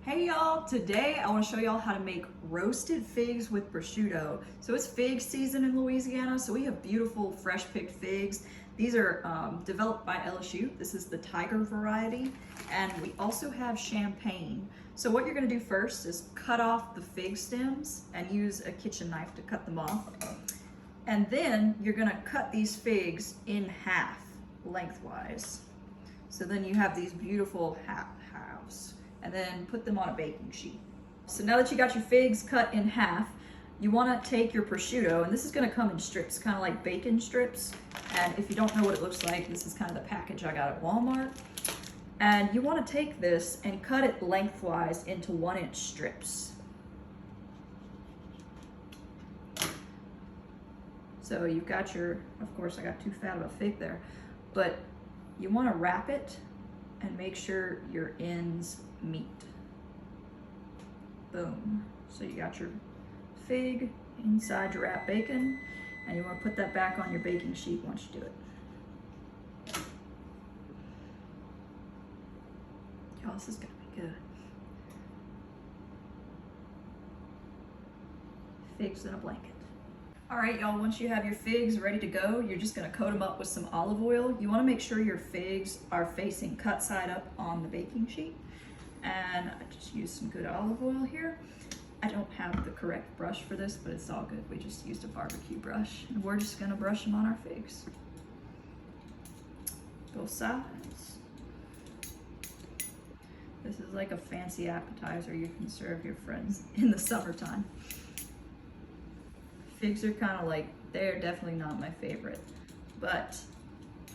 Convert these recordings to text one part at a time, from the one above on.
Hey y'all, today I want to show y'all how to make roasted figs with prosciutto. So it's fig season in Louisiana, so we have beautiful fresh picked figs. These are developed by LSU. This is the Tiger variety, and we also have champagne. So what you're going to do first is cut off the fig stems and use a kitchen knife to cut them off. And then you're going to cut these figs in half lengthwise. So then you have these beautiful halves. And then put them on a baking sheet. So now that you got your figs cut in half, you want to take your prosciutto, and this is going to come in strips, kind of like bacon strips. And if you don't know what it looks like, this is kind of the package I got at Walmart. And you want to take this and cut it lengthwise into 1-inch strips. So you've got your, of course I got too fat of a fig there, but you want to wrap it and make sure your ends meet. Boom. So you got your fig inside your wrapped bacon, and you want to put that back on your baking sheet once you do it. Y'all, this is gonna be good. Figs in a blanket. All right, y'all, once you have your figs ready to go, you're just gonna coat them up with some olive oil. You wanna make sure your figs are facing cut side up on the baking sheet. And I just used some good olive oil here. I don't have the correct brush for this, but it's all good. We just used a barbecue brush, and we're just gonna brush them on our figs. Both sides. This is like a fancy appetizer you can serve your friends in the summertime. Figs are kind of like, they're definitely not my favorite, but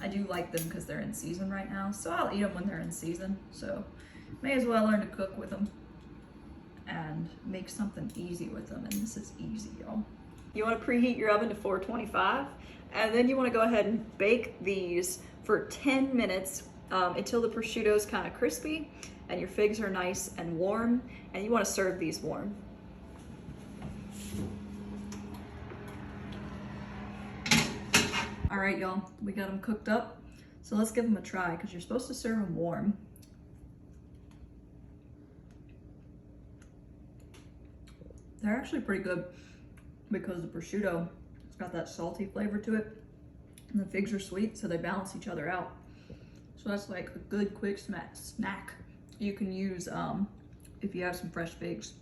I do like them because they're in season right now, so I'll eat them when they're in season. So may as well learn to cook with them and make something easy with them, and this is easy, y'all. You want to preheat your oven to 425, and then you want to go ahead and bake these for 10 minutes until the prosciutto is kind of crispy and your figs are nice and warm, and you want to serve these warm. All right, y'all, we got them cooked up. So let's give them a try, because you're supposed to serve them warm. They're actually pretty good because the prosciutto, it's got that salty flavor to it, and the figs are sweet, so they balance each other out. So that's like a good quick snack you can use if you have some fresh figs.